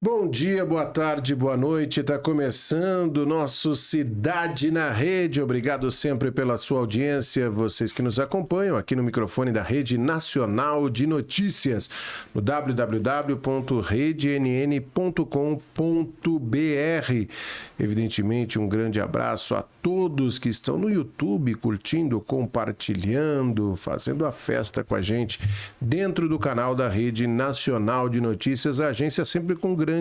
Bom dia, boa tarde, boa noite. Está começando o nosso Cidade na Rede. Obrigado sempre pela sua audiência, vocês que nos acompanham aqui no microfone da Rede Nacional de Notícias, no www.redenn.com.br. Evidentemente, um grande abraço a todos que estão no YouTube curtindo, compartilhando, fazendo a festa com a gente dentro do canal da Rede Nacional de Notícias, a agência sempre com grandes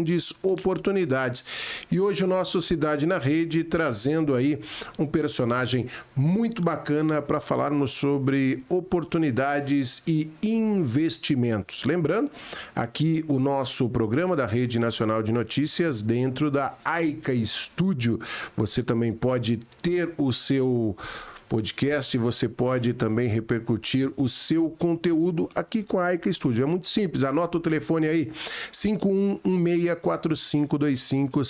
oportunidades. E hoje o nosso Cidade na Rede trazendo aí um personagem muito bacana para falarmos sobre oportunidades e investimentos. Lembrando, aqui o nosso programa da Rede Nacional de Notícias dentro da AICA Studio. Você também pode ter o seu podcast, você pode também repercutir o seu conteúdo aqui com a AICA Studio. É muito simples, anota o telefone aí, 51164525,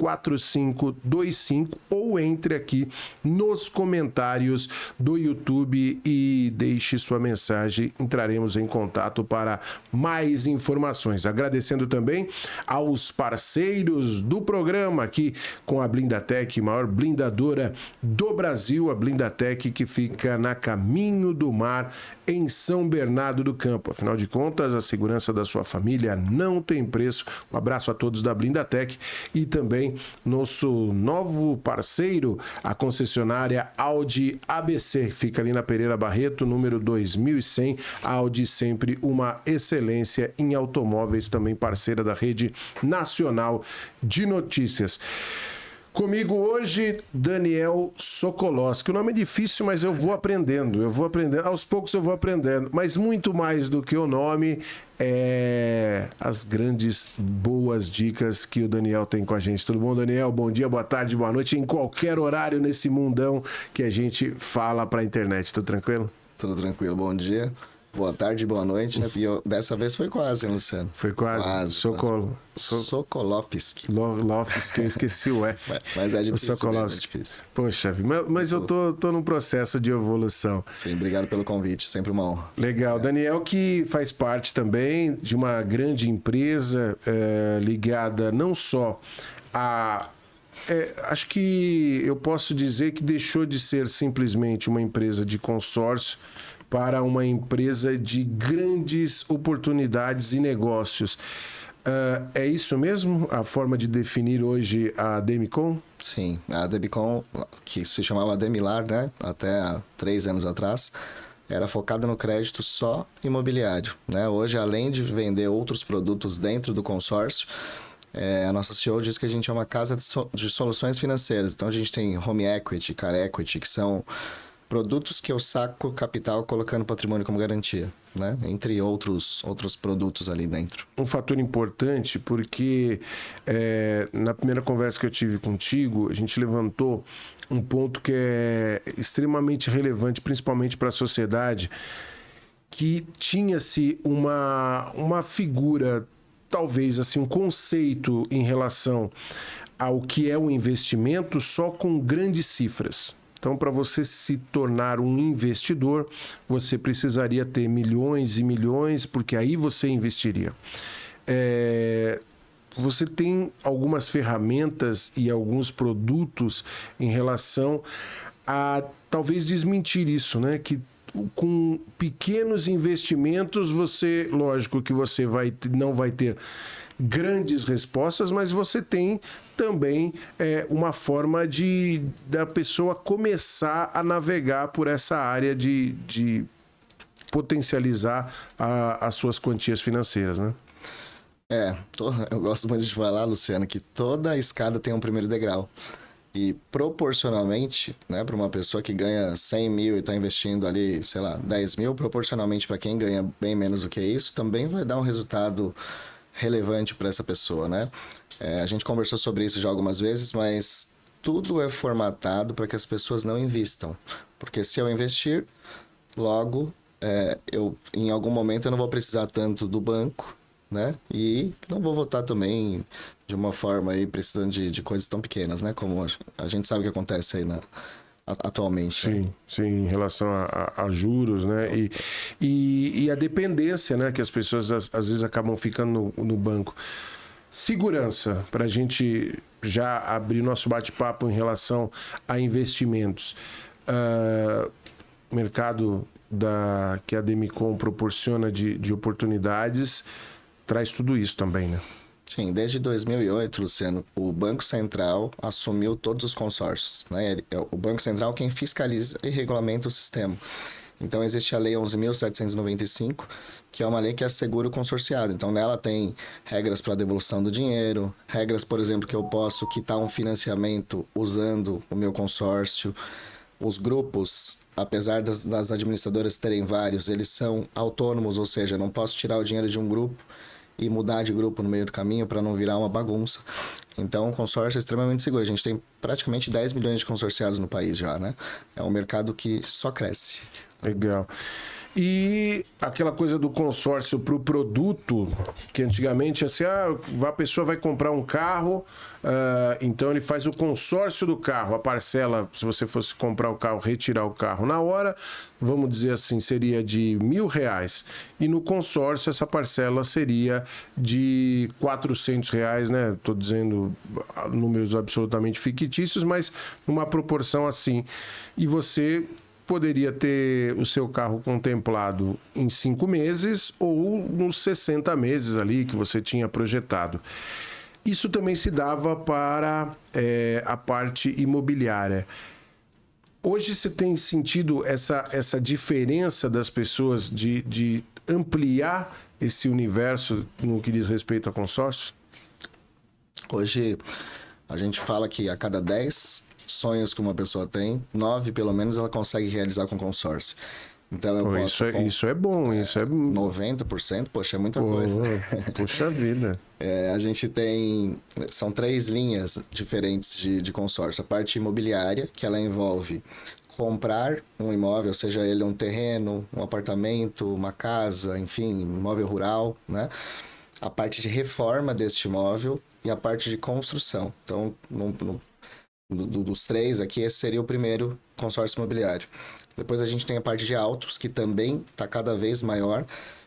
51164525, ou entre aqui nos comentários do YouTube e deixe sua mensagem, entraremos em contato para mais informações. Agradecendo também aos parceiros do programa aqui com a Blindatec, maior blindadora do Brasil, a Blindatec, que fica na Caminho do Mar, em São Bernardo do Campo. Afinal de contas, a segurança da sua família não tem preço. Um abraço a todos da Blindatec e também nosso novo parceiro, a concessionária Audi ABC, fica ali na Pereira Barreto, número 2100. Audi, sempre uma excelência em automóveis, também parceira da Rede Nacional de Notícias. Comigo hoje, Daniel Sokolowski. O nome é difícil, mas eu vou aprendendo. Aos poucos eu vou aprendendo. Mas muito mais do que o nome, as grandes boas dicas que o Daniel tem com a gente. Tudo bom, Daniel? Bom dia, boa tarde, boa noite. Em qualquer horário nesse mundão que a gente fala para a internet. Tudo tranquilo? Tudo tranquilo. Bom dia. Boa tarde, boa noite, né? E dessa vez foi quase, hein, Luciano? Foi quase. Sokolowski. Lofsky, eu esqueci o F. Mas é difícil. Sokolowski. É difícil. Poxa, mas eu tô num processo de evolução. Sim, obrigado pelo convite, sempre uma honra. Legal. Daniel, que faz parte também de uma grande empresa ligada não só a... acho que eu posso dizer que deixou de ser simplesmente uma empresa de consórcio para uma empresa de grandes oportunidades e negócios. É isso mesmo a forma de definir hoje a Demicon? Sim, a Demicon, que se chamava Demilar, né? Até há 3 anos atrás, era focada no crédito só imobiliário, né? Hoje, além de vender outros produtos dentro do consórcio, a nossa CEO diz que a gente é uma casa de soluções financeiras. Então, a gente tem home equity, car equity, que são produtos que eu saco capital colocando patrimônio como garantia, né? Entre outros produtos ali dentro. Um fator importante, porque na primeira conversa que eu tive contigo, a gente levantou um ponto que é extremamente relevante, principalmente para a sociedade, que tinha-se uma figura, talvez assim, um conceito em relação ao que é o investimento só com grandes cifras. Então, para você se tornar um investidor, você precisaria ter milhões e milhões, porque aí você investiria. Você tem algumas ferramentas e alguns produtos em relação a talvez desmentir isso, né? Que com pequenos investimentos, lógico que você não vai ter grandes respostas, mas você tem também uma forma da pessoa começar a navegar por essa área de potencializar as suas quantias financeiras, né? Eu gosto muito de falar, Luciano, que toda escada tem um primeiro degrau. E proporcionalmente, né, para uma pessoa que ganha 100 mil e está investindo ali, sei lá, 10 mil, proporcionalmente para quem ganha bem menos do que isso, também vai dar um resultado relevante para essa pessoa, né? A gente conversou sobre isso já algumas vezes, mas tudo é formatado para que as pessoas não invistam. Porque se eu investir, logo, em algum momento eu não vou precisar tanto do banco, né? E não vou votar também de uma forma aí precisando de coisas tão pequenas, né? Como a gente sabe o que acontece aí atualmente. Sim, né? sim, em relação a juros, né? E a dependência, né? Que as pessoas às vezes acabam ficando no banco. Segurança, para a gente já abrir nosso bate-papo em relação a investimentos. Mercado que a Demicon proporciona de oportunidades traz tudo isso também, né? Sim, desde 2008, Luciano, o Banco Central assumiu todos os consórcios, né? O Banco Central é quem fiscaliza e regulamenta o sistema. Então, existe a Lei 11.795, que é uma lei que assegura o consorciado. Então, nela tem regras para devolução do dinheiro, regras, por exemplo, que eu posso quitar um financiamento usando o meu consórcio. Os grupos, apesar das administradoras terem vários, eles são autônomos, ou seja, eu não posso tirar o dinheiro de um grupo e mudar de grupo no meio do caminho para não virar uma bagunça. Então, o consórcio é extremamente seguro. A gente tem praticamente 10 milhões de consorciados no país já, né? É um mercado que só cresce. Legal. E aquela coisa do consórcio para o produto, que antigamente assim, a pessoa vai comprar um carro, então ele faz o consórcio do carro, a parcela, se você fosse comprar o carro, retirar o carro na hora, vamos dizer assim, seria de R$1.000, e no consórcio essa parcela seria de R$400, né? Estou dizendo números absolutamente fictícios, mas numa proporção assim. E você poderia ter o seu carro contemplado em 5 meses ou nos 60 meses ali que você tinha projetado. Isso também se dava para a parte imobiliária. Hoje você tem sentido essa diferença das pessoas de ampliar esse universo no que diz respeito a consórcio? Hoje, a gente fala que a cada 10 sonhos que uma pessoa tem, 9 pelo menos ela consegue realizar com consórcio. Então eu posso... Isso é bom, isso é... 90%, poxa, é muita coisa. Puxa vida. A gente tem... São 3 linhas diferentes de consórcio. A parte imobiliária, que ela envolve comprar um imóvel, seja ele um terreno, um apartamento, uma casa, enfim, imóvel rural, né? A parte de reforma deste imóvel e a parte de construção. Então, dos 3 aqui, esse seria o primeiro consórcio imobiliário. Depois a gente tem a parte de autos, que também está cada vez maior.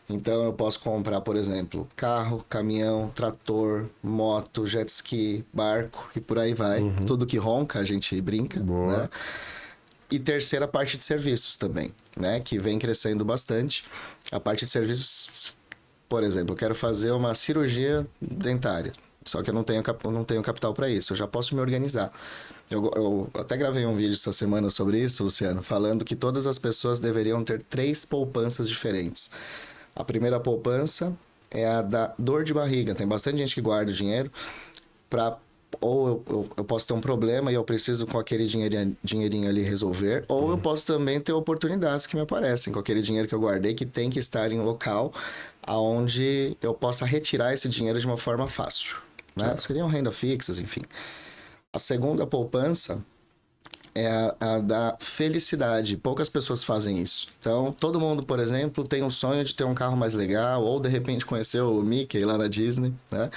Então eu posso comprar, por exemplo, carro, caminhão, trator, moto, jet ski, barco e por aí vai. Uhum. Tudo que ronca a gente brinca. Boa. Né? E terceira parte de serviços também, né? Que vem crescendo bastante. A parte de serviços, por exemplo, eu quero fazer uma cirurgia dentária. Só que eu não tenho capital para isso, eu já posso me organizar. Eu até gravei um vídeo essa semana sobre isso, Luciano, falando que todas as pessoas deveriam ter 3 poupanças diferentes. A primeira poupança é a da dor de barriga. Tem bastante gente que guarda o dinheiro para... Ou eu posso ter um problema e eu preciso com aquele dinheirinho ali resolver, ou eu posso também ter oportunidades que me aparecem com aquele dinheiro que eu guardei, que tem que estar em local onde eu possa retirar esse dinheiro de uma forma fácil. Né? Seriam renda fixas, enfim. A segunda poupança é a da felicidade. Poucas pessoas fazem isso. Então, todo mundo, por exemplo, tem um sonho de ter um carro mais legal, ou de repente conhecer o Mickey lá na Disney, né?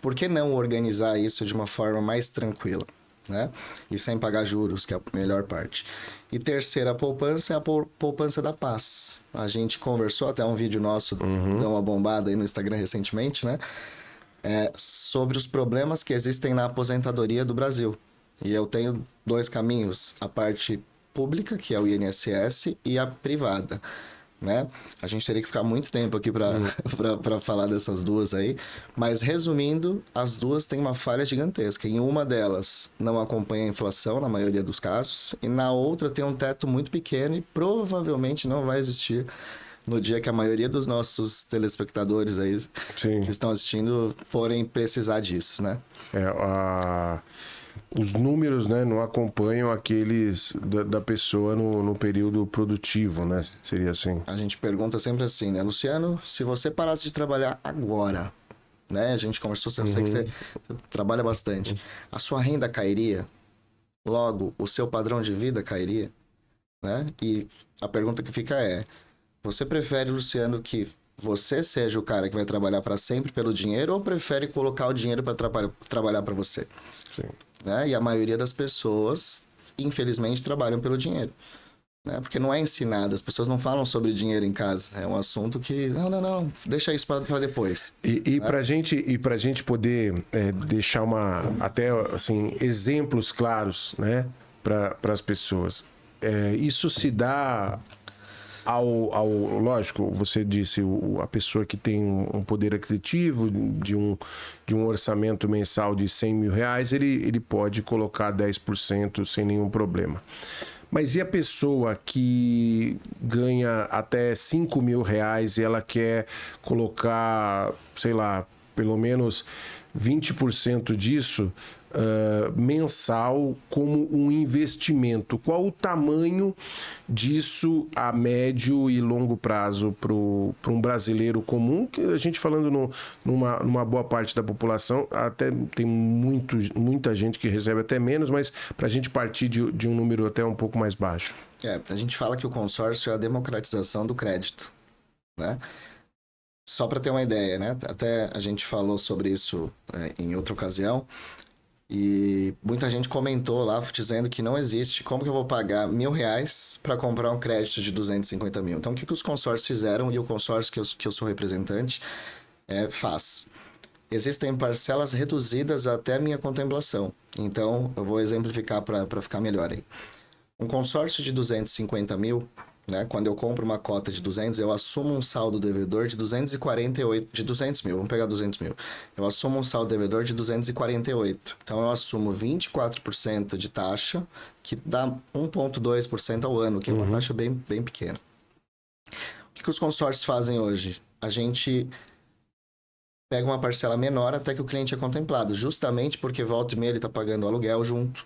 Por que não organizar isso de uma forma mais tranquila, né? E sem pagar juros, que é a melhor parte. E terceira poupança é a poupança da paz. A gente conversou, até um vídeo nosso, deu uma bombada aí no Instagram recentemente, né? Sobre os problemas que existem na aposentadoria do Brasil. E eu tenho 2 caminhos, a parte pública, que é o INSS, e a privada, né? A gente teria que ficar muito tempo aqui para falar dessas duas aí, mas resumindo, as duas têm uma falha gigantesca. Em uma delas não acompanha a inflação, na maioria dos casos, e na outra tem um teto muito pequeno e provavelmente não vai existir no dia que a maioria dos nossos telespectadores aí que estão assistindo forem precisar disso, né? Os números, né, não acompanham aqueles da pessoa no período produtivo, né? Seria assim. A gente pergunta sempre assim, né? Luciano, se você parasse de trabalhar agora, né? A gente conversou, eu sei que você trabalha bastante. A sua renda cairia? Logo, o seu padrão de vida cairia? Né? E a pergunta que fica é, você prefere, Luciano, que você seja o cara que vai trabalhar para sempre pelo dinheiro ou prefere colocar o dinheiro para trabalhar para você? Sim. Né? E a maioria das pessoas, infelizmente, trabalham pelo dinheiro. né? Porque não é ensinado, as pessoas não falam sobre dinheiro em casa. É um assunto que, não, deixa isso para depois. E pra gente poder deixar até assim, exemplos claros, né, para as pessoas. Isso se dá lógico, você disse, a pessoa que tem um poder aquisitivo de um orçamento mensal de 100 mil reais, ele pode colocar 10% sem nenhum problema. Mas e a pessoa que ganha até 5 mil reais e ela quer colocar, sei lá, pelo menos 20% disso mensal como um investimento? Qual o tamanho disso a médio e longo prazo para um brasileiro comum? Que a gente falando numa boa parte da população, até tem muita gente que recebe até menos, mas para a gente partir de um número até um pouco mais baixo. A gente fala que o consórcio é a democratização do crédito, né? Só para ter uma ideia, né? Até a gente falou sobre isso em outra ocasião. E muita gente comentou lá, dizendo que não existe. Como que eu vou pagar R$1.000 para comprar um crédito de 250 mil? Então, o que os consórcios fizeram, e o consórcio que eu sou representante faz? Existem parcelas reduzidas até a minha contemplação. Então, eu vou exemplificar para ficar melhor aí. Um consórcio de 250 mil, né? Quando eu compro uma cota de 200, eu assumo um saldo devedor de 248, de 200 mil, vamos pegar 200 mil. Eu assumo um saldo devedor de 248. Então, eu assumo 24% de taxa, que dá 1,2% ao ano, que é uma taxa bem pequena. O que os consórcios fazem hoje? A gente pega uma parcela menor até que o cliente é contemplado, justamente porque volta e meia ele está pagando o aluguel junto,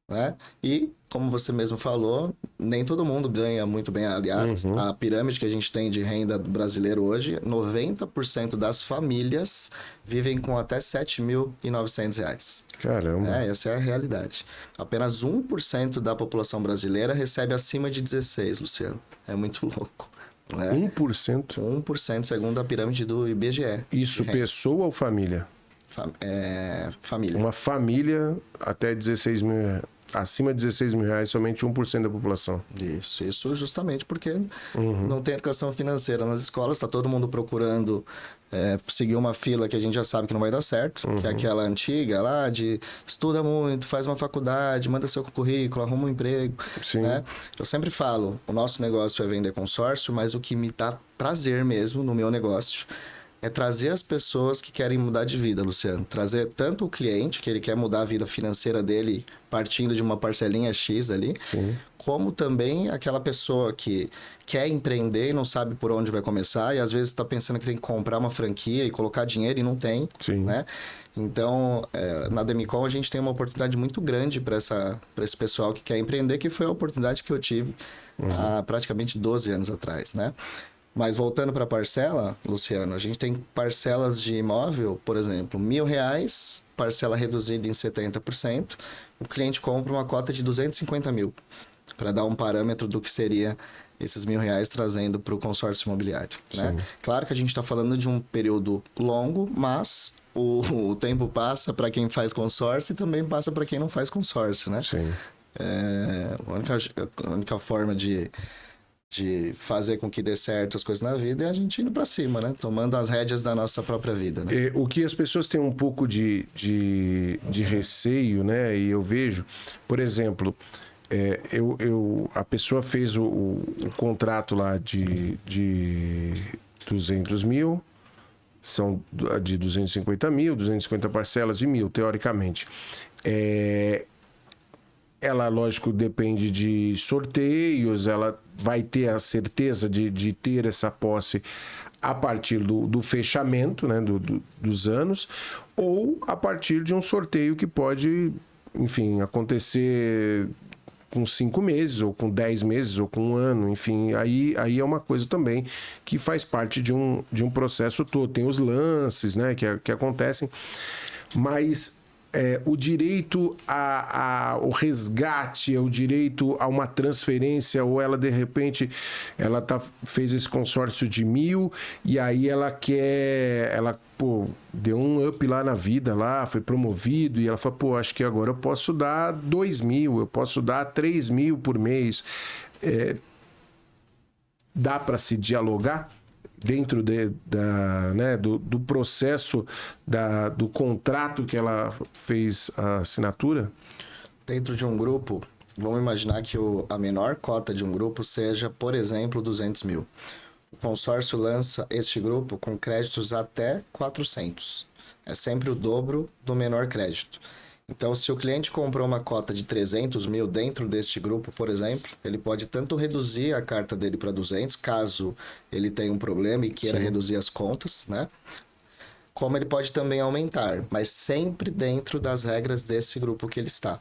né? E, como você mesmo falou, nem todo mundo ganha muito bem. Aliás, a pirâmide que a gente tem de renda do brasileiro hoje, 90% das famílias vivem com até R$7.900. Caramba! Essa é a realidade. Apenas 1% da população brasileira recebe acima de 16, Luciano. É muito louco. 1%? 1% segundo a pirâmide do IBGE. Isso, pessoa ou família? Família. Uma família até 16 mil, acima de 16 mil reais, somente 1% da população. Isso justamente porque não tem educação financeira nas escolas, está todo mundo procurando seguir uma fila que a gente já sabe que não vai dar certo, que é aquela antiga lá de estuda muito, faz uma faculdade, manda seu currículo, arruma um emprego. Sim. Né? Eu sempre falo, o nosso negócio é vender consórcio, mas o que me dá prazer mesmo no meu negócio é trazer as pessoas que querem mudar de vida, Luciano. Trazer tanto o cliente, que ele quer mudar a vida financeira dele partindo de uma parcelinha X ali, Sim. como também aquela pessoa que quer empreender e não sabe por onde vai começar e às vezes está pensando que tem que comprar uma franquia e colocar dinheiro e não tem, Sim. né? Então, na Demicon a gente tem uma oportunidade muito grande para esse pessoal que quer empreender, que foi a oportunidade que eu tive há praticamente 12 anos atrás, né? Mas voltando para a parcela, Luciano, a gente tem parcelas de imóvel, por exemplo, R$1.000, parcela reduzida em 70%, o cliente compra uma cota de 250 mil, para dar um parâmetro do que seria esses R$1.000 trazendo para o consórcio imobiliário. Né? Claro que a gente está falando de um período longo, mas o tempo passa para quem faz consórcio e também passa para quem não faz consórcio, né? Sim. A única forma de fazer com que dê certo as coisas na vida é a gente indo para cima, né? Tomando as rédeas da nossa própria vida, né? O que as pessoas têm um pouco de receio, né? E eu vejo, por exemplo, a pessoa fez o contrato lá de 200 mil, são de 250 mil, 250 parcelas de 1.000, teoricamente. Ela, lógico, depende de sorteios, ela vai ter a certeza de ter essa posse a partir do fechamento, né, dos anos, ou a partir de um sorteio que pode, enfim, acontecer com 5 meses, ou com 10 meses, ou com 1 ano, enfim, aí é uma coisa também que faz parte de um processo todo. Tem os lances, né, que acontecem, mas o direito ao resgate, o direito a uma transferência, ou ela de repente fez esse consórcio de 1.000 e aí ela deu um up lá na vida, lá foi promovido e ela falou, acho que agora eu posso dar 2.000, eu posso dar 3.000 por mês. dá para se dialogar dentro do processo do contrato que ela fez a assinatura? Dentro de um grupo, vamos imaginar que a menor cota de um grupo seja, por exemplo, 200 mil. O consórcio lança este grupo com créditos até 400. É sempre o dobro do menor crédito. Então, se o cliente comprou uma cota de 300 mil dentro deste grupo, por exemplo, ele pode tanto reduzir a carta dele para 200, caso ele tenha um problema e queira reduzir as contas, né? Como ele pode também aumentar, mas sempre dentro das regras desse grupo que ele está.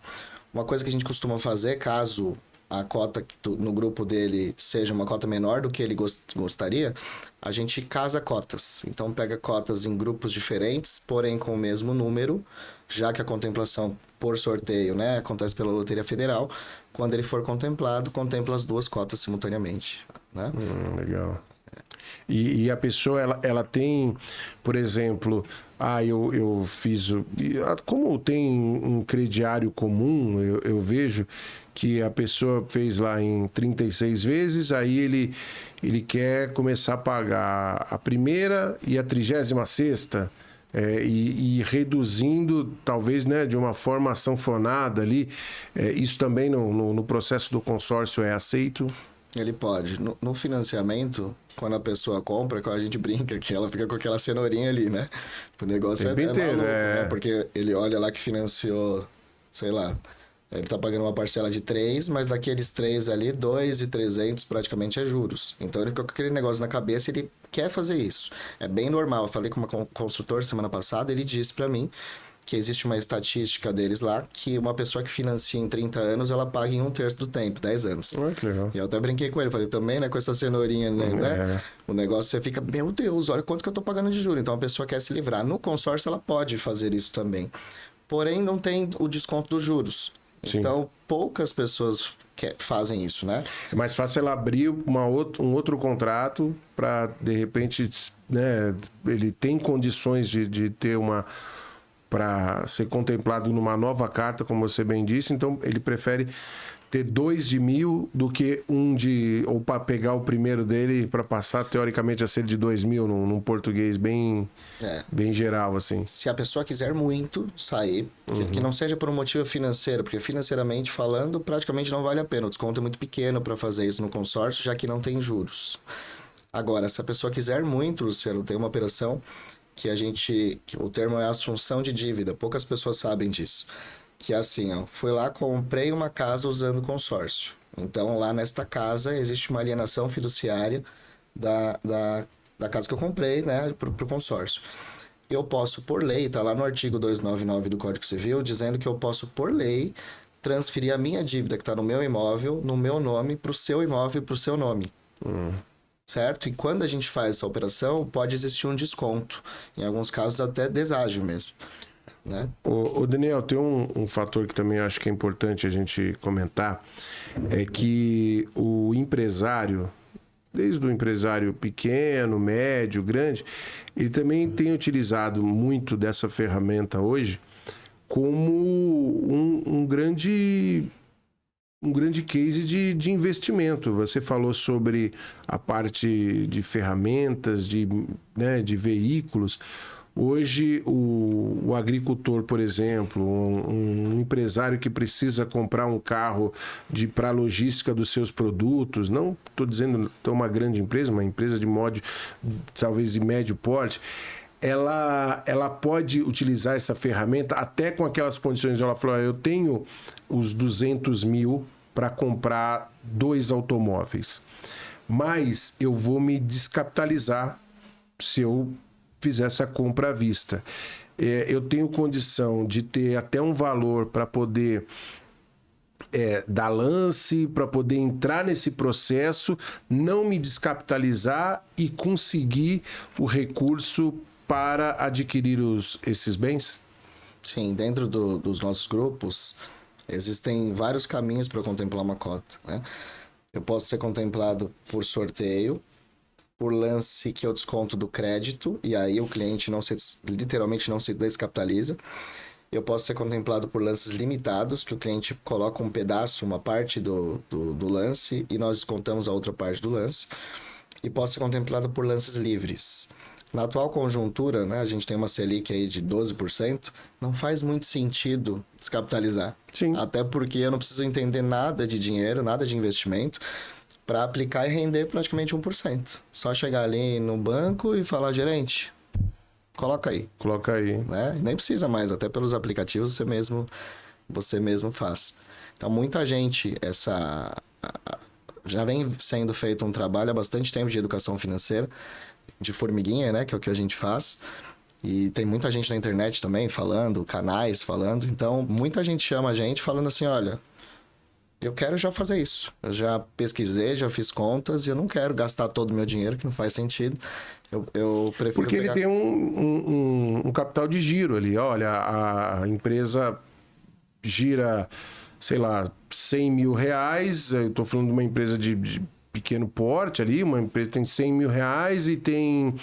Uma coisa que a gente costuma fazer, caso a cota no grupo dele seja uma cota menor do que ele gostaria, a gente casa cotas. Então, pega cotas em grupos diferentes, porém com o mesmo número, já que a contemplação por sorteio, né, acontece pela Loteria Federal. Quando ele for contemplado, contempla as duas cotas simultaneamente, né? Legal. E a pessoa, ela tem, por exemplo, eu fiz... Como tem um crediário comum, eu vejo que a pessoa fez lá em 36 vezes, aí ele quer começar a pagar a primeira e a 36ª, e reduzindo, talvez, né, de uma forma sanfonada ali. Isso também no processo do consórcio é aceito? Ele pode. No financiamento, quando a pessoa compra, a gente brinca que ela fica com aquela cenourinha ali, né? O negócio é inteiro, maluco, né? Porque ele olha lá que financiou, sei lá, ele tá pagando uma parcela de 3, mas daqueles 3 ali, 2.300 praticamente é juros. Então ele fica com aquele negócio na cabeça e ele quer fazer isso. É bem normal. Eu falei com uma construtora semana passada, ele disse para mim que existe uma estatística deles lá, que uma pessoa que financia em 30 anos, ela paga em 1/3 do tempo, 10 anos. Que legal. E eu até brinquei com ele, falei, também, né, com essa cenourinha, né? O negócio, você fica, meu Deus, olha quanto que eu tô pagando de juros. Então a pessoa quer se livrar. No consórcio, ela pode fazer isso também. Porém, não tem o desconto dos juros. Sim. Então, poucas pessoas fazem isso, né? É mais fácil ela abrir um outro contrato para, de repente, né, ele tem condições de ter para ser contemplado numa nova carta, como você bem disse, então ele prefere ter 2 de 1.000 do que ou para pegar o primeiro dele para passar teoricamente a ser de 2.000 num português bem geral, assim. Se a pessoa quiser muito sair, que não seja por um motivo financeiro, porque financeiramente falando, praticamente não vale a pena. O desconto é muito pequeno para fazer isso no consórcio, já que não tem juros. Agora, se a pessoa quiser muito, Luciano, tem uma operação que o termo é assunção de dívida, poucas pessoas sabem disso. Que é assim, fui lá, comprei uma casa usando consórcio. Então, lá nesta casa, existe uma alienação fiduciária da casa que eu comprei, né, pro consórcio. Eu posso, por lei, tá lá no artigo 299 do Código Civil, dizendo que eu posso, por lei, transferir a minha dívida que está no meu imóvel, no meu nome, pro seu imóvel e pro seu nome. Certo? E quando a gente faz essa operação, pode existir um desconto. Em alguns casos, até deságio mesmo. Né? Ô Daniel, tem um fator que também acho que é importante a gente comentar, é que o empresário, desde o empresário pequeno, médio, grande, ele também tem utilizado muito dessa ferramenta hoje como um grande case de investimento. Você falou sobre a parte de ferramentas, de veículos. Hoje, o agricultor, por exemplo, um empresário que precisa comprar um carro para a logística dos seus produtos, não estou dizendo que é uma grande empresa, uma empresa de modo, talvez de médio porte, ela pode utilizar essa ferramenta até com aquelas condições. Ela falou, eu tenho os 200 mil para comprar 2 automóveis, mas eu vou me descapitalizar se eu fizer essa compra à vista. Eu tenho condição de ter até um valor para poder dar lance, para poder entrar nesse processo, não me descapitalizar e conseguir o recurso para adquirir esses bens? Sim, dentro dos nossos grupos, existem vários caminhos para contemplar uma cota, né? Eu posso ser contemplado por sorteio, por lance que é o desconto do crédito, e aí o cliente literalmente não se descapitaliza. Eu posso ser contemplado por lances limitados, que o cliente coloca um pedaço, uma parte do lance, e nós descontamos a outra parte do lance. E posso ser contemplado por lances livres. Na atual conjuntura, né, a gente tem uma Selic aí de 12%, não faz muito sentido descapitalizar. Sim. Até porque eu não preciso entender nada de dinheiro, nada de investimento, para aplicar e render praticamente 1%. Só chegar ali no banco e falar, gerente, coloca aí. Coloca aí. Né? Nem precisa mais, até pelos aplicativos você mesmo faz. Então, muita gente, já vem sendo feito um trabalho há bastante tempo de educação financeira, de formiguinha, né? Que é o que a gente faz. E tem muita gente na internet também falando, canais falando. Então, muita gente chama a gente falando assim, olha, eu quero já fazer isso. Eu já pesquisei, já fiz contas e eu não quero gastar todo o meu dinheiro, que não faz sentido. Eu prefiro Porque ele tem um capital de giro ali. Olha, a empresa gira, sei lá, 100 mil reais. Eu estou falando de uma empresa de pequeno porte ali. Uma empresa tem 100 mil reais e tem,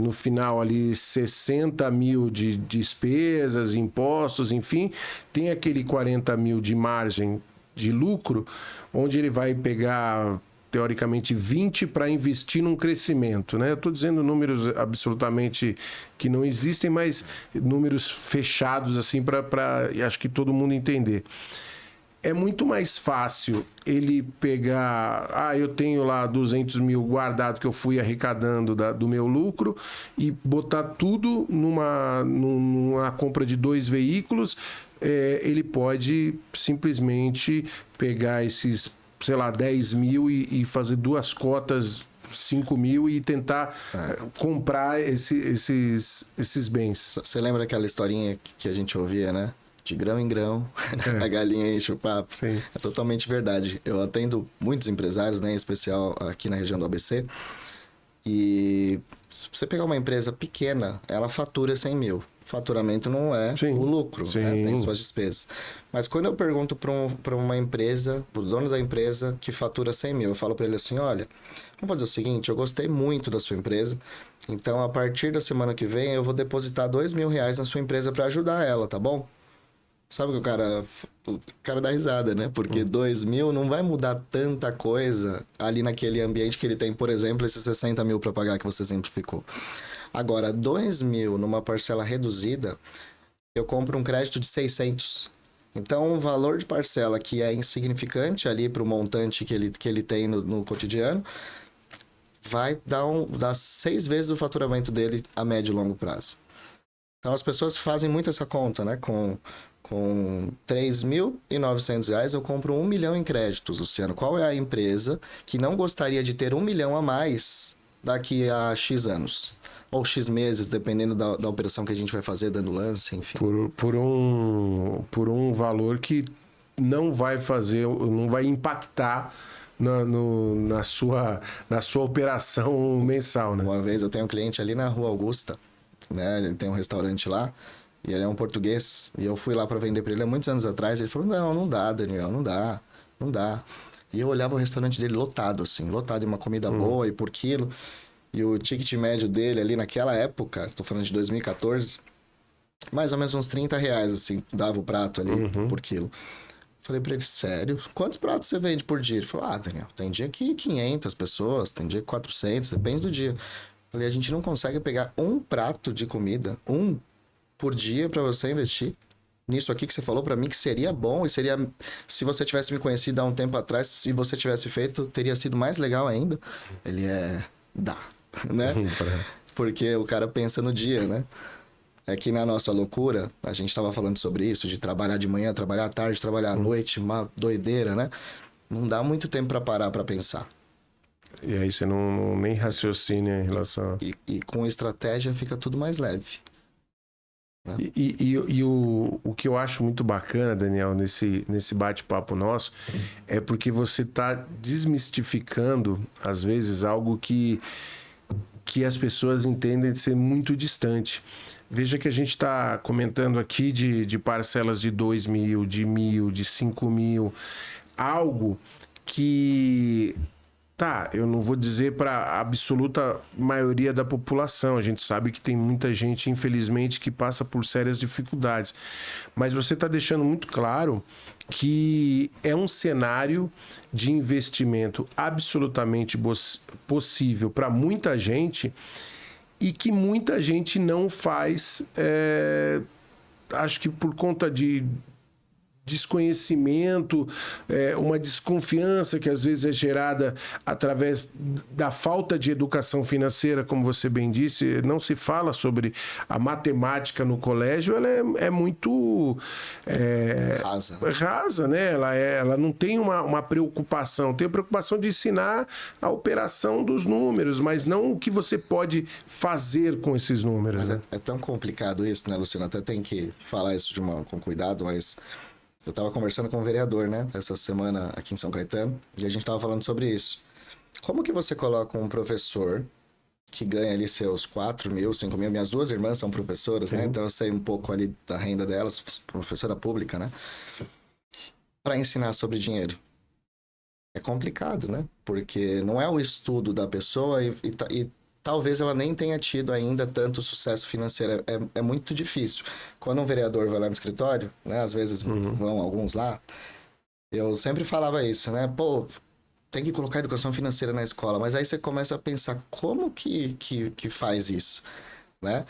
no final ali, 60 mil de despesas, impostos, enfim. Tem aquele 40 mil de margem de lucro, onde ele vai pegar, teoricamente, 20 para investir num crescimento, né? Eu estou dizendo números absolutamente que não existem, mas números fechados, assim, para acho que todo mundo entender. É muito mais fácil ele pegar... eu tenho lá 200 mil guardado que eu fui arrecadando do meu lucro e botar tudo numa compra de 2 veículos. Ele pode simplesmente pegar esses, sei lá, 10 mil e fazer 2 cotas, 5 mil e tentar comprar esses bens. Você lembra aquela historinha que a gente ouvia, né? De grão em grão, a galinha enche o papo. Sim. É totalmente verdade. Eu atendo muitos empresários, né, em especial aqui na região do ABC. E se você pegar uma empresa pequena, ela fatura 100 mil. Faturamento não é o lucro, né? Tem suas despesas. Mas quando eu pergunto para uma empresa, para o dono da empresa que fatura 100 mil, eu falo para ele assim, olha, vamos fazer o seguinte, eu gostei muito da sua empresa, então a partir da semana que vem eu vou depositar 2 mil reais na sua empresa para ajudar ela, tá bom? Sabe que o cara dá risada, né? Porque 2 mil não vai mudar tanta coisa ali naquele ambiente que ele tem, por exemplo, esses 60 mil para pagar que você exemplificou. Agora, 2 mil numa parcela reduzida, eu compro um crédito de 600. Então, o valor de parcela que é insignificante ali para o montante que ele tem no cotidiano, vai dar 6 vezes o faturamento dele a médio e longo prazo. Então, as pessoas fazem muito essa conta, né? Com R$3.900 eu compro 1 milhão em créditos, Luciano. Qual é a empresa que não gostaria de ter 1 milhão a mais daqui a X anos? Ou X meses, dependendo da operação que a gente vai fazer, dando lance, enfim. Por um valor que não vai impactar na sua operação mensal, né? Uma vez eu tenho um cliente ali na Rua Augusta, né? Ele tem um restaurante lá. E ele é um português. E eu fui lá para vender para ele há muitos anos atrás. Ele falou, não dá, Daniel, não dá. E eu olhava o restaurante dele lotado, assim. Lotado de uma comida boa e por quilo. E o ticket médio dele ali naquela época, estou falando de 2014, mais ou menos uns R$30, assim, dava o prato ali por quilo. Falei para ele, sério? Quantos pratos você vende por dia? Ele falou, Daniel, tem dia que 500 pessoas, tem dia que 400, depende do dia. Falei, a gente não consegue pegar um prato de comida, por dia para você investir nisso aqui que você falou para mim que seria bom e seria, se você tivesse me conhecido há um tempo atrás, se você tivesse feito, teria sido mais legal ainda. Ele dá, né? Porque o cara pensa no dia, né? É que na nossa loucura, a gente estava falando sobre isso, de trabalhar de manhã, trabalhar à tarde, trabalhar à noite, uma doideira, né? Não dá muito tempo para parar para pensar. E aí você nem raciocina em relação... E com estratégia fica tudo mais leve. E o que eu acho muito bacana, Daniel, nesse bate-papo nosso, é porque você está desmistificando, às vezes, algo que as pessoas entendem de ser muito distante. Veja que a gente está comentando aqui de parcelas de 2 mil, de 1.000, de 5 mil, algo que Tá, eu não vou dizer para a absoluta maioria da população. A gente sabe que tem muita gente, infelizmente, que passa por sérias dificuldades. Mas você está deixando muito claro que é um cenário de investimento absolutamente possível para muita gente e que muita gente não faz, acho que por conta de desconhecimento, uma desconfiança que às vezes é gerada através da falta de educação financeira, como você bem disse. Não se fala sobre a matemática no colégio, ela é muito rasa, né? Ela não tem uma preocupação, tem a preocupação de ensinar a operação dos números, mas não o que você pode fazer com esses números. Mas né? é tão complicado isso, né, Luciano? Até tem que falar isso com cuidado, mas eu estava conversando com um vereador, né, essa semana aqui em São Caetano, e a gente estava falando sobre isso. Como que você coloca um professor que ganha ali seus 4 mil, 5 mil? Minhas duas irmãs são professoras, né, então eu sei um pouco ali da renda delas, professora pública, né, para ensinar sobre dinheiro. É complicado, né, porque não é o estudo da pessoa e talvez ela nem tenha tido ainda tanto sucesso financeiro. É muito difícil. Quando um vereador vai lá no escritório, né, às vezes vão alguns lá, eu sempre falava isso, né? Pô, tem que colocar educação financeira na escola. Mas aí você começa a pensar, como que faz isso, né?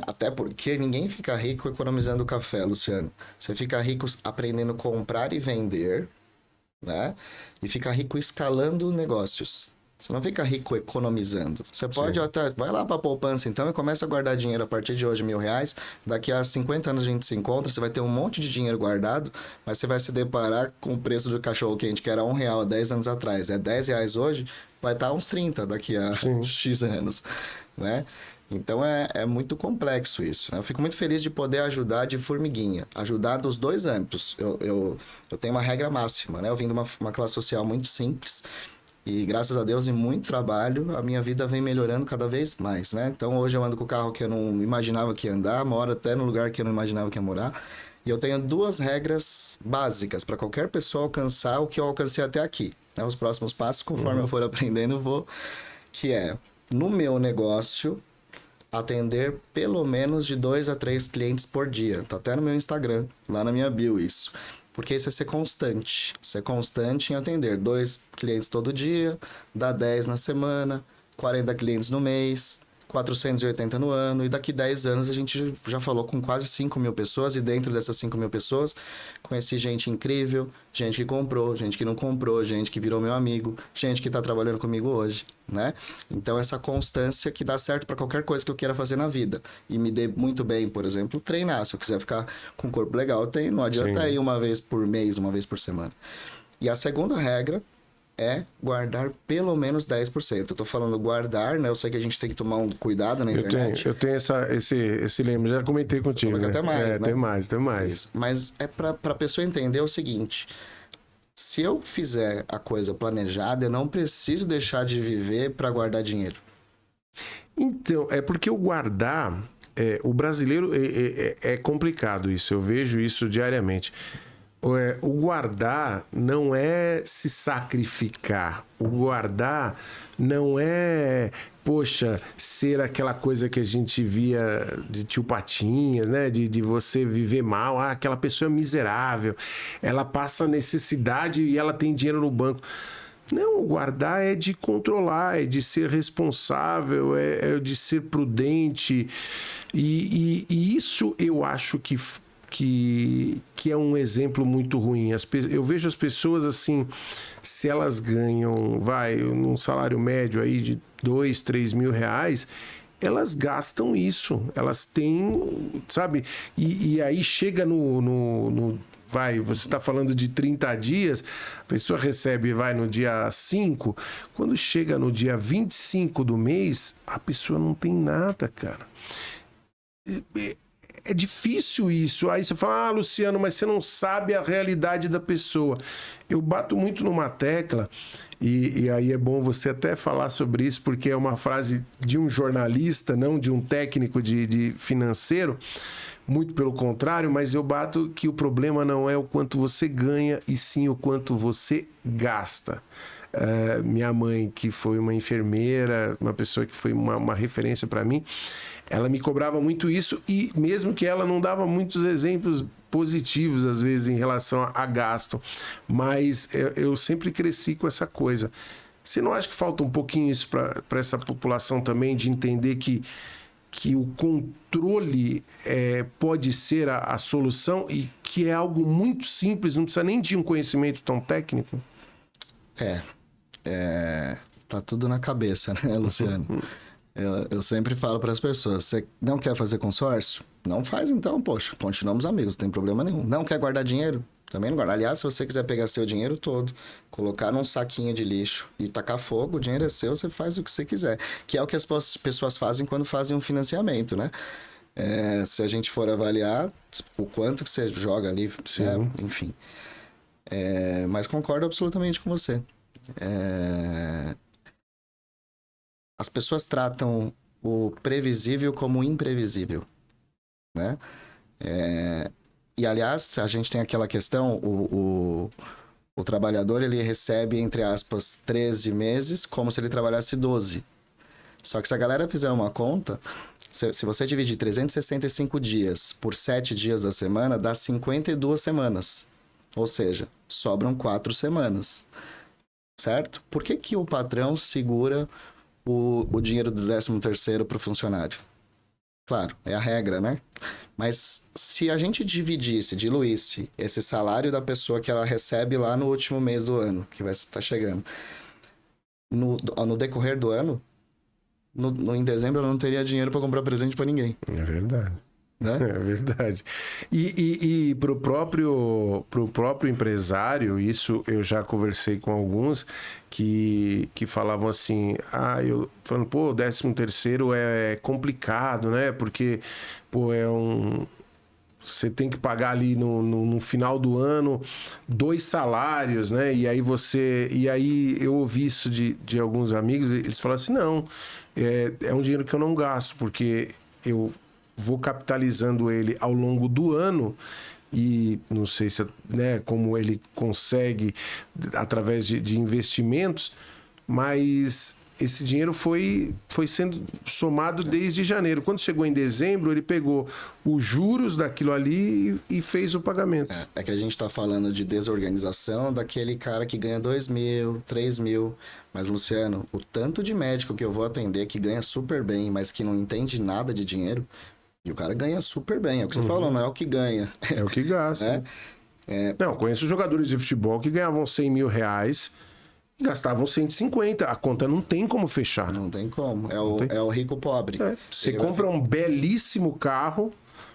Até porque ninguém fica rico economizando café, Luciano. Você fica rico aprendendo a comprar e vender, né? E fica rico escalando negócios. Você não fica rico economizando. Você pode até... Vai lá para a poupança, então, e começa a guardar dinheiro a partir de hoje, R$1.000. Daqui a 50 anos a gente se encontra, você vai ter um monte de dinheiro guardado, mas você vai se deparar com o preço do cachorro-quente, que era R$1 há 10 anos atrás. É R$10 hoje, vai estar uns 30 daqui a X anos, né? Então, é muito complexo isso, né? Eu fico muito feliz de poder ajudar de formiguinha. Ajudar dos dois âmbitos. Eu tenho uma regra máxima, né? Eu vim de uma classe social muito simples. E graças a Deus, em muito trabalho, a minha vida vem melhorando cada vez mais, né? Então, hoje eu ando com o carro que eu não imaginava que ia andar, moro até no lugar que eu não imaginava que ia morar. E eu tenho duas regras básicas para qualquer pessoa alcançar o que eu alcancei até aqui, né? Os próximos passos, conforme eu for aprendendo, eu vou... Que é, no meu negócio, atender pelo menos de 2 a 3 clientes por dia. Tá até no meu Instagram, lá na minha bio isso. Porque isso é ser constante. Ser constante em atender 2 clientes todo dia, dá 10 na semana, 40 clientes no mês, 480 no ano. E daqui 10 anos a gente já falou com quase 5 mil pessoas. E dentro dessas 5 mil pessoas, conheci gente incrível, gente que comprou, gente que não comprou, gente que virou meu amigo, gente que está trabalhando comigo hoje, né? Então, essa constância que dá certo para qualquer coisa que eu queira fazer na vida. E me dê muito bem, por exemplo, treinar. Se eu quiser ficar com um corpo legal, não adianta ir uma vez por mês, uma vez por semana. E a segunda regra é guardar pelo menos 10%. Eu tô falando guardar, né? Eu sei que a gente tem que tomar um cuidado na internet. Eu tenho esse lema, já comentei contigo. Né? Até mais, né? Tem mais. Isso. Mas é pra pessoa entender o seguinte: se eu fizer a coisa planejada, eu não preciso deixar de viver para guardar dinheiro. Então, é porque o guardar, o brasileiro é complicado isso, eu vejo isso diariamente. O guardar não é se sacrificar. O guardar não é, poxa, ser aquela coisa que a gente via de tio Patinhas, né? De você viver mal. Ah, aquela pessoa é miserável. Ela passa necessidade e ela tem dinheiro no banco. Não, o guardar é de controlar, é de ser responsável, é de ser prudente. E isso eu acho que é um exemplo muito ruim. Eu vejo as pessoas assim, se elas ganham, num salário médio aí de 2, 3 mil reais, elas gastam isso. Elas têm, sabe? E aí chega você está falando de 30 dias, a pessoa recebe, no dia 5, quando chega no dia 25 do mês, a pessoa não tem nada, cara. É difícil isso. Aí você fala, Luciano, mas você não sabe a realidade da pessoa. Eu bato muito numa tecla, e aí é bom você até falar sobre isso, porque é uma frase de um jornalista, não de um técnico de financeiro, muito pelo contrário, mas eu bato que o problema não é o quanto você ganha, e sim o quanto você gasta. Minha mãe, que foi uma enfermeira, uma pessoa que foi uma referência para mim, ela me cobrava muito isso, e mesmo que ela não dava muitos exemplos positivos, às vezes, em relação a gasto, mas eu sempre cresci com essa coisa. Você não acha que falta um pouquinho isso para essa população também, de entender que o controle pode ser a solução, e que é algo muito simples, não precisa nem de um conhecimento tão técnico? Tá tudo na cabeça, né, Luciano? Eu sempre falo para as pessoas, você não quer fazer consórcio? Não faz então, poxa, continuamos amigos, não tem problema nenhum. Não quer guardar dinheiro? Também não guarda. Aliás, se você quiser pegar seu dinheiro todo, colocar num saquinho de lixo e tacar fogo, o dinheiro é seu, você faz o que você quiser. Que é o que as pessoas fazem quando fazem um financiamento, né? Se a gente for avaliar o quanto que você joga ali, né? Enfim. Mas concordo absolutamente com você. As pessoas tratam o previsível como imprevisível, né? E, aliás, a gente tem aquela questão, o trabalhador, ele recebe, entre aspas, 13 meses, como se ele trabalhasse 12. Só que se a galera fizer uma conta, se você dividir 365 dias por 7 dias da semana, dá 52 semanas. Ou seja, sobram 4 semanas. Certo? Por que o patrão segura o dinheiro do 13º para o funcionário? Claro, é a regra, né? Mas se a gente diluísse esse salário da pessoa que ela recebe lá no último mês do ano, que vai estar chegando, no decorrer do ano, em dezembro eu não teria dinheiro para comprar presente para ninguém. É verdade. Né? É verdade. E pro próprio empresário, isso eu já conversei com alguns que falavam assim, falando, pô, o 13º é complicado, né? Porque, pô, você tem que pagar ali no final do ano 2 salários, né? E aí eu ouvi isso de alguns amigos, eles falaram assim, não, é um dinheiro que eu não gasto, porque eu vou capitalizando ele ao longo do ano, e não sei se, né, como ele consegue através de investimentos, mas esse dinheiro foi sendo somado desde janeiro. Quando chegou em dezembro, ele pegou os juros daquilo ali e fez o pagamento. É que a gente está falando de desorganização daquele cara que ganha 2 mil, 3 mil. Mas, Luciano, o tanto de médico que eu vou atender que ganha super bem, mas que não entende nada de dinheiro, e o cara ganha super bem. É o que você falou, não é o que ganha. É o que gasta. Né? Não, conheço jogadores de futebol que ganhavam 100 mil reais e gastavam 150. A conta não tem como fechar. Não tem como. É o rico pobre. Você compra um belíssimo carro,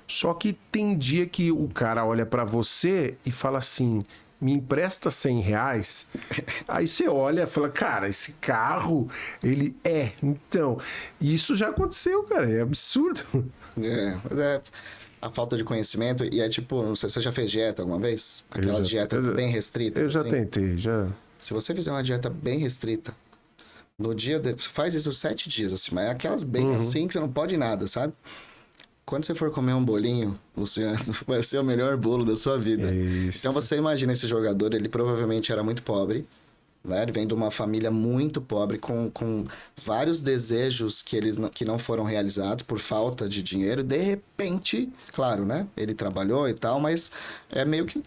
só que tem dia que o cara olha pra você e fala assim, me empresta 100 reais? Aí você olha e fala, cara, esse carro, ele Então, isso já aconteceu, cara, é absurdo. A falta de conhecimento, e é tipo, não sei, você já fez dieta alguma vez? Aquelas dietas bem restritas. Eu já tentei, já. Se você fizer uma dieta bem restrita, no dia, faz isso 7 dias, assim, mas é aquelas bem assim que você não pode nada, sabe? Quando você for comer um bolinho, Luciano, vai ser o melhor bolo da sua vida. Isso. Então você imagina esse jogador, ele provavelmente era muito pobre, né? Ele vem de uma família muito pobre, com vários desejos que não foram realizados por falta de dinheiro. De repente, claro, né? Ele trabalhou e tal, mas é meio que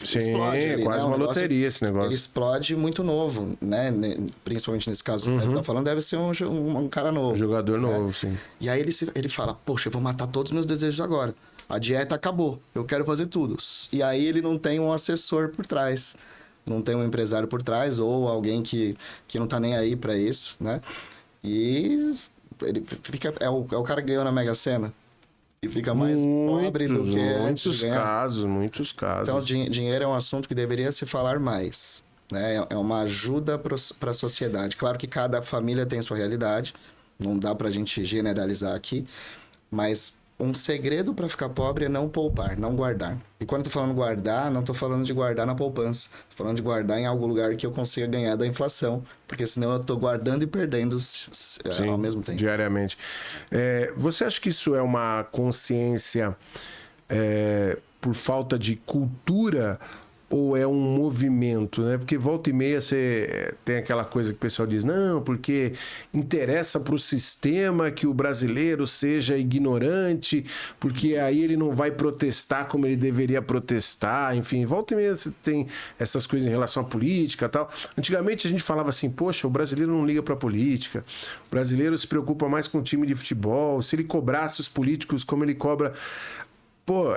explode. Sim, é quase uma loteria esse negócio. Ele explode muito novo, né? Principalmente nesse caso que ele tá falando, deve ser um cara novo. Um jogador novo, sim. E aí ele fala, poxa, eu vou matar todos os meus desejos agora. A dieta acabou, eu quero fazer tudo. E aí ele não tem um assessor por trás. Não tem um empresário por trás, ou alguém que não tá nem aí pra isso, né? E ele fica... É o cara que ganhou na Mega Sena. E fica mais pobre do que antes de ganhar. Muitos casos. Então, dinheiro é um assunto que deveria se falar mais, né? É uma ajuda para a sociedade. Claro que cada família tem sua realidade. Não dá pra gente generalizar aqui. Mas um segredo para ficar pobre é não poupar, não guardar. E quando eu tô falando guardar, não tô falando de guardar na poupança. Tô falando de guardar em algum lugar que eu consiga ganhar da inflação. Porque senão eu tô guardando e perdendo ao mesmo tempo. Diariamente. Você acha que isso é uma consciência por falta de cultura ou é um movimento, né? Porque volta e meia você tem aquela coisa que o pessoal diz, não, porque interessa para o sistema que o brasileiro seja ignorante, porque aí ele não vai protestar como ele deveria protestar, enfim, volta e meia você tem essas coisas em relação à política e tal. Antigamente a gente falava assim, poxa, o brasileiro não liga para política, o brasileiro se preocupa mais com o time de futebol, se ele cobrasse os políticos como ele cobra... Pô,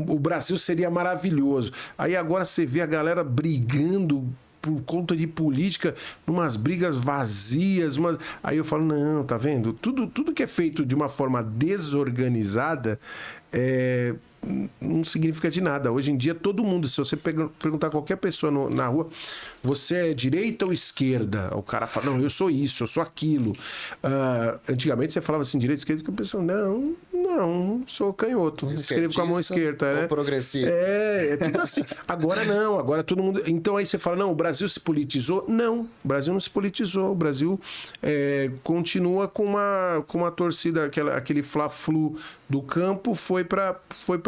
o Brasil seria maravilhoso. Aí agora você vê a galera brigando por conta de política, umas brigas vazias. Aí eu falo, não, tá vendo? Tudo que é feito de uma forma desorganizada não significa de nada. Hoje em dia, todo mundo, se você perguntar a qualquer pessoa na rua, você é direita ou esquerda? O cara fala, não, eu sou isso, eu sou aquilo. Antigamente você falava assim, direita, esquerda, e a pessoa, não, sou canhoto. Escrevo com a mão esquerda, né? Progressista. É tudo assim. Agora não, agora todo mundo... Então aí você fala, não, o Brasil se politizou? Não, o Brasil não se politizou. O Brasil continua com uma torcida, aquele fla-flu do campo, foi para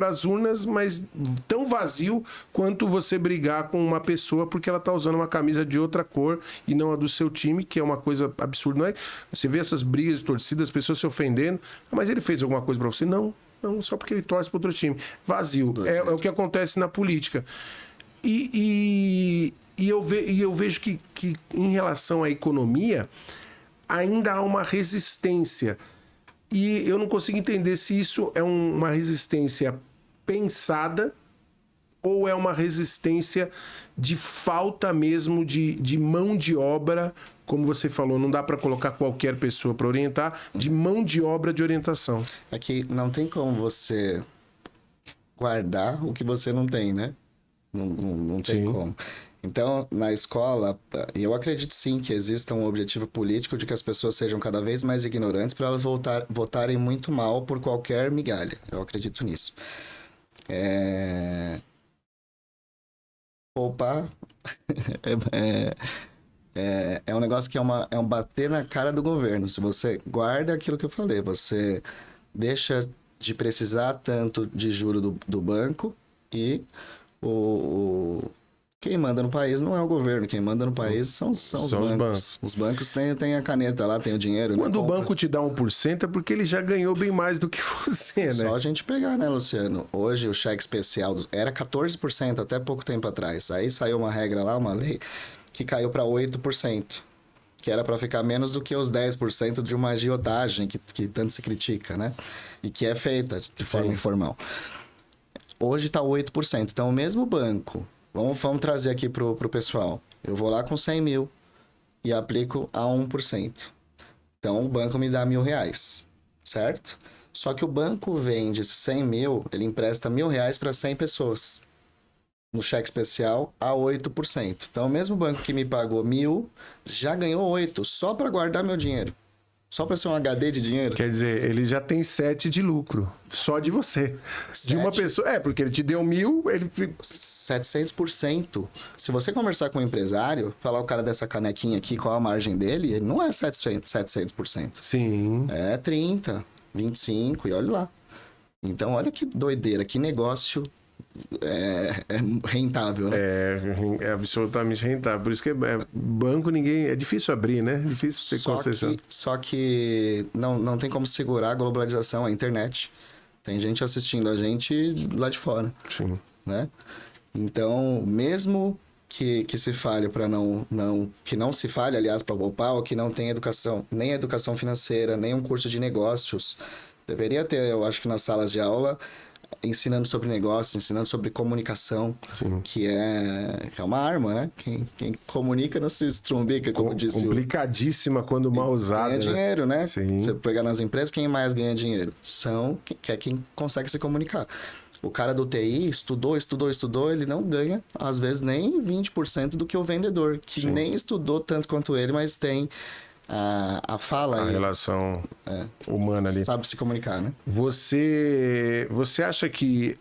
as urnas, mas tão vazio quanto você brigar com uma pessoa porque ela tá usando uma camisa de outra cor e não a do seu time, que é uma coisa absurda, não é? Você vê essas brigas de torcida, as pessoas se ofendendo, mas ele fez alguma coisa para você? Não, só porque ele torce para outro time. Vazio. É o que acontece na política. E eu vejo que em relação à economia ainda há uma resistência. E eu não consigo entender se isso é uma resistência pensada ou é uma resistência de falta mesmo de mão de obra, como você falou, não dá para colocar qualquer pessoa para orientar, de mão de obra de orientação. É que não tem como você guardar o que você não tem, né? Não tem Sim. como. Então, na escola, eu acredito sim que exista um objetivo político de que as pessoas sejam cada vez mais ignorantes para elas votarem muito mal por qualquer migalha. Eu acredito nisso. Poupar é um negócio que é um bater na cara do governo. Se você guarda aquilo que eu falei, você deixa de precisar tanto de juro do banco e quem manda no país não é o governo, quem manda no país são os bancos. Os bancos têm a caneta lá, tem o dinheiro. Quando o banco te dá 1% é porque ele já ganhou bem mais do que você, né? Só a gente pegar, né, Luciano? Hoje o cheque especial era 14% até pouco tempo atrás. Aí saiu uma regra lá, uma lei, que caiu para 8%. Que era para ficar menos do que os 10% de uma agiotagem que tanto se critica, né? E que é feita de forma informal. Hoje está 8%. Então, o mesmo banco... Vamos trazer aqui pro pessoal. Eu vou lá com 100 mil e aplico a 1%. Então, o banco me dá R$1.000, certo? Só que o banco vende esses 100 mil, ele empresta R$1.000 para 100 pessoas. No cheque especial, a 8%. Então, o mesmo banco que me pagou 1.000, já ganhou 8, só para guardar meu dinheiro. Só para ser um HD de dinheiro. Quer dizer, ele já tem 7 de lucro. Só de você. 7? De uma pessoa. Porque ele te deu 1.000, ele... 700%. Se você conversar com um empresário, falar o cara dessa canequinha aqui, qual a margem dele, ele não é 700%. Sim. É 30%, 25%, e olha lá. Então, olha que doideira, que negócio é rentável, né? É absolutamente rentável. Por isso que banco ninguém... É difícil abrir, né? É difícil ter concessão. Só que não tem como segurar a globalização, a internet. Tem gente assistindo a gente lá de fora. Sim. Né? Então, mesmo que se falhe para que não se falhe, aliás, para poupar, ou que não tenha educação, nem educação financeira, nem um curso de negócios, deveria ter, eu acho que nas salas de aula, ensinando sobre negócios, ensinando sobre comunicação, Sim. que é uma arma, né? Quem comunica não se estrumbica, como disse complicadíssima quando mal usada. Ganha dinheiro, né? Sim. Você pegar nas empresas, quem mais ganha dinheiro? Quem consegue se comunicar. O cara do TI estudou, ele não ganha, às vezes, nem 20% do que o vendedor, que Sim. nem estudou tanto quanto ele, mas tem a fala A aí, relação humana ali. sabe se comunicar, né? Você acha que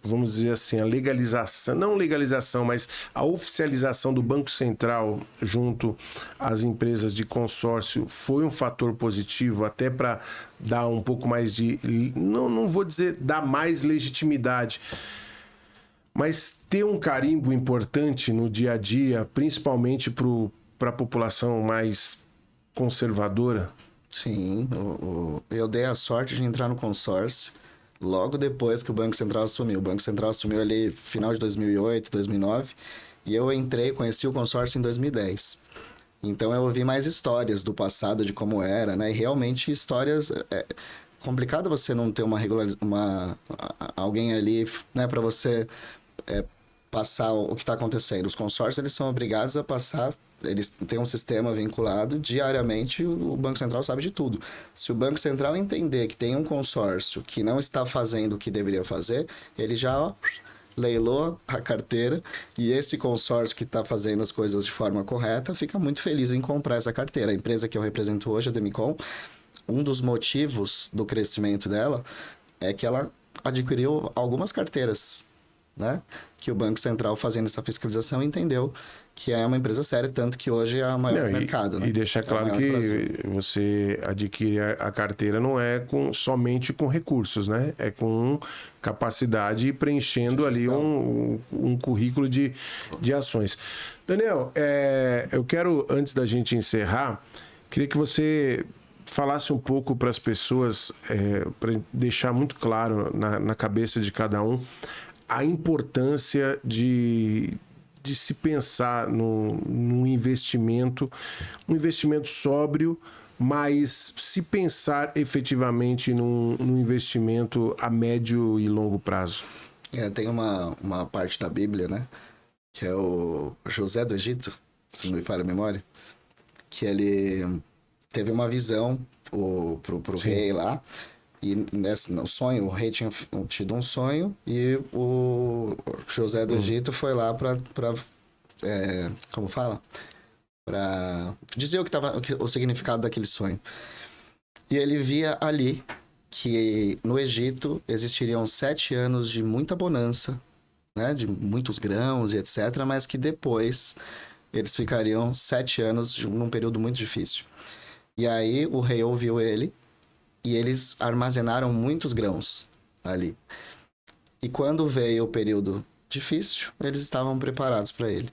vamos dizer assim, a legalização, não legalização, mas a oficialização do Banco Central junto às empresas de consórcio foi um fator positivo, até para dar um pouco mais de, não vou dizer dar mais legitimidade, mas ter um carimbo importante no dia a dia, principalmente para a população mais conservadora? Sim, eu dei a sorte de entrar no consórcio logo depois que o Banco Central assumiu. O Banco Central assumiu ali final de 2008, 2009, e eu entrei, conheci o consórcio em 2010. Então eu ouvi mais histórias do passado, de como era, né? E realmente histórias... É complicado você não ter alguém ali, né, para você passar o que está acontecendo. Os consórcios, eles são obrigados a passar... Eles têm um sistema vinculado, diariamente o Banco Central sabe de tudo. Se o Banco Central entender que tem um consórcio que não está fazendo o que deveria fazer, ele já leilou a carteira, e esse consórcio que está fazendo as coisas de forma correta fica muito feliz em comprar essa carteira. A empresa que eu represento hoje, a Demicon, um dos motivos do crescimento dela é que ela adquiriu algumas carteiras, né? Que o Banco Central, fazendo essa fiscalização, entendeu que é uma empresa séria, tanto que hoje é a maior mercado. Né? E deixar claro que você adquire a carteira não é somente com recursos, né? É com capacidade e preenchendo ali um currículo de ações. Daniel, eu quero, antes da gente encerrar, queria que você falasse um pouco para as pessoas, para deixar muito claro na cabeça de cada um, a importância de se pensar num investimento, um investimento sóbrio, mas se pensar efetivamente num investimento a médio e longo prazo. Tem uma parte da Bíblia, né? Que é o José do Egito, se não me falha a memória, que ele teve uma visão pro rei lá. E no sonho, o rei tinha tido um sonho, e o José do Egito foi lá para como fala? Para dizer o significado daquele sonho. E ele via ali que no Egito existiriam 7 anos de muita bonança, né? De muitos grãos e etc., mas que depois eles ficariam 7 anos num período muito difícil. E aí o rei ouviu ele, e eles armazenaram muitos grãos ali. E quando veio o período difícil, eles estavam preparados para ele.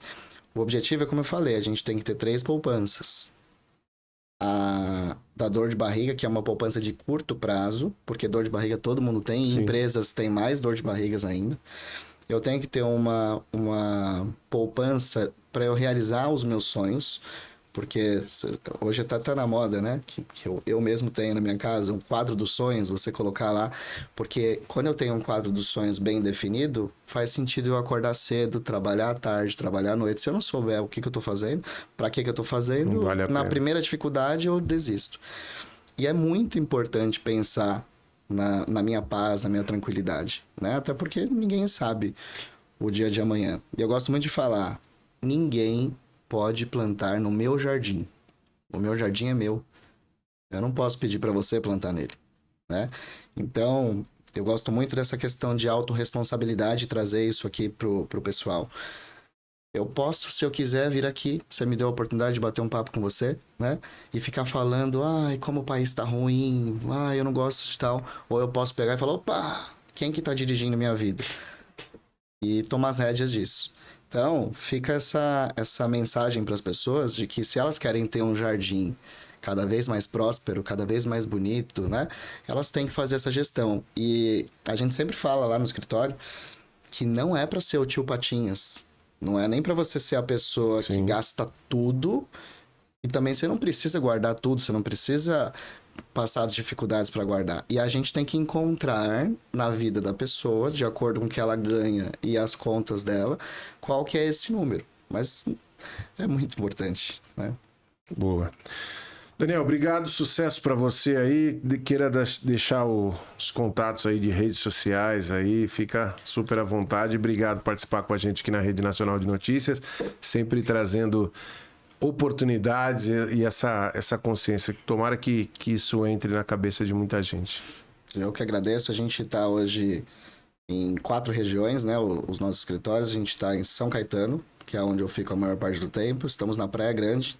O objetivo é, como eu falei, a gente tem que ter 3 poupanças. A da dor de barriga, que é uma poupança de curto prazo, porque dor de barriga todo mundo tem, e empresas têm mais dor de barrigas ainda. Eu tenho que ter uma poupança para eu realizar os meus sonhos, porque hoje tá na moda, né? Que eu mesmo tenho na minha casa um quadro dos sonhos, você colocar lá. Porque quando eu tenho um quadro dos sonhos bem definido, faz sentido eu acordar cedo, trabalhar à tarde, trabalhar à noite. Se eu não souber o que eu tô fazendo, para que eu tô fazendo, na primeira dificuldade eu desisto. E é muito importante pensar na minha paz, na minha tranquilidade, né? Até porque ninguém sabe o dia de amanhã. E eu gosto muito de falar, ninguém pode plantar no meu jardim. O meu jardim é meu. Eu não posso pedir para você plantar nele, né? Então, eu gosto muito dessa questão de autorresponsabilidade e trazer isso aqui pro pessoal. Eu posso, se eu quiser, vir aqui, você me deu a oportunidade de bater um papo com você, né? E ficar falando, como o país tá ruim, eu não gosto de tal. Ou eu posso pegar e falar, opa, quem que tá dirigindo minha vida? E tomar as rédeas disso. Então, fica essa mensagem para as pessoas de que se elas querem ter um jardim cada vez mais próspero, cada vez mais bonito, né? Elas têm que fazer essa gestão. E a gente sempre fala lá no escritório que não é para ser o tio Patinhas. Não é nem para você ser a pessoa que gasta tudo. E também você não precisa guardar tudo, você não precisa passar dificuldades para guardar. E a gente tem que encontrar na vida da pessoa, de acordo com o que ela ganha e as contas dela, qual que é esse número. Mas é muito importante, né? Boa. Daniel, obrigado, sucesso para você aí. Queira deixar os contatos aí de redes sociais aí, fica super à vontade. Obrigado por participar com a gente aqui na Rede Nacional de Notícias, sempre trazendo oportunidades e essa consciência. Tomara que isso entre na cabeça de muita gente. Eu que agradeço. A gente está hoje em 4 regiões, né? Os nossos escritórios. A gente está em São Caetano, que é onde eu fico a maior parte do tempo. Estamos na Praia Grande,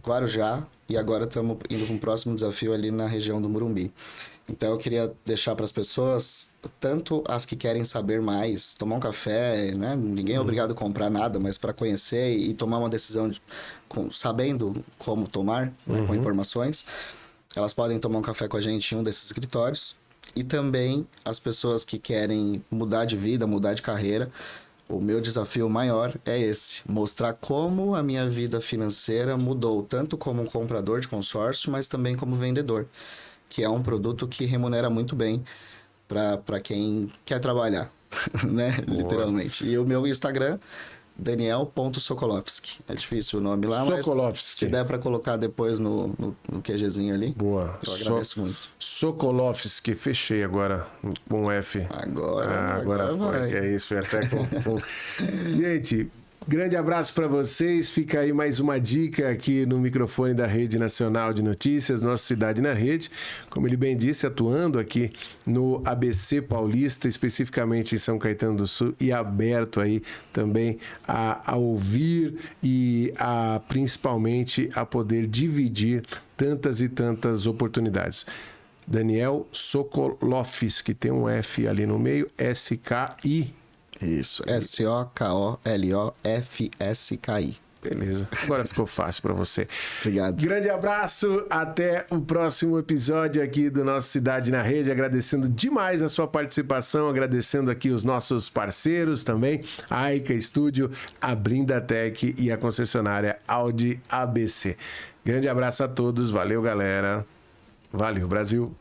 Guarujá, e agora estamos indo para um próximo desafio ali na região do Morumbi. Então eu queria deixar para as pessoas, tanto as que querem saber mais, tomar um café, né? Ninguém é obrigado a comprar nada, mas para conhecer e tomar uma decisão sabendo como tomar, né? Com informações, elas podem tomar um café com a gente em um desses escritórios. E também as pessoas que querem mudar de vida, mudar de carreira. O meu desafio maior é esse, mostrar como a minha vida financeira mudou, tanto como comprador de consórcio, mas também como vendedor, que é um produto que remunera muito bem para quem quer trabalhar, né? Literalmente. E o meu Instagram, Daniel.Sokolovski. É difícil o nome lá, Sokolovski. Mas se der para colocar depois no QGzinho ali, boa. Eu agradeço muito. Sokolovski, fechei agora com F. Agora foi, vai. que é isso, até com... Gente, grande abraço para vocês. Fica aí mais uma dica aqui no microfone da Rede Nacional de Notícias, Nossa Cidade na Rede. Como ele bem disse, atuando aqui no ABC Paulista, especificamente em São Caetano do Sul, e aberto aí também a ouvir e principalmente a poder dividir tantas e tantas oportunidades. Daniel Sokolovski, que tem um F ali no meio, S-K-I. Isso, Sokolofski. Beleza, agora ficou fácil para você. Obrigado. Grande abraço, até o próximo episódio aqui do nosso Cidade na Rede, agradecendo demais a sua participação, agradecendo aqui os nossos parceiros também, a Aica Studio, a Blindatec e a concessionária Audi ABC. Grande abraço a todos, valeu galera, valeu Brasil.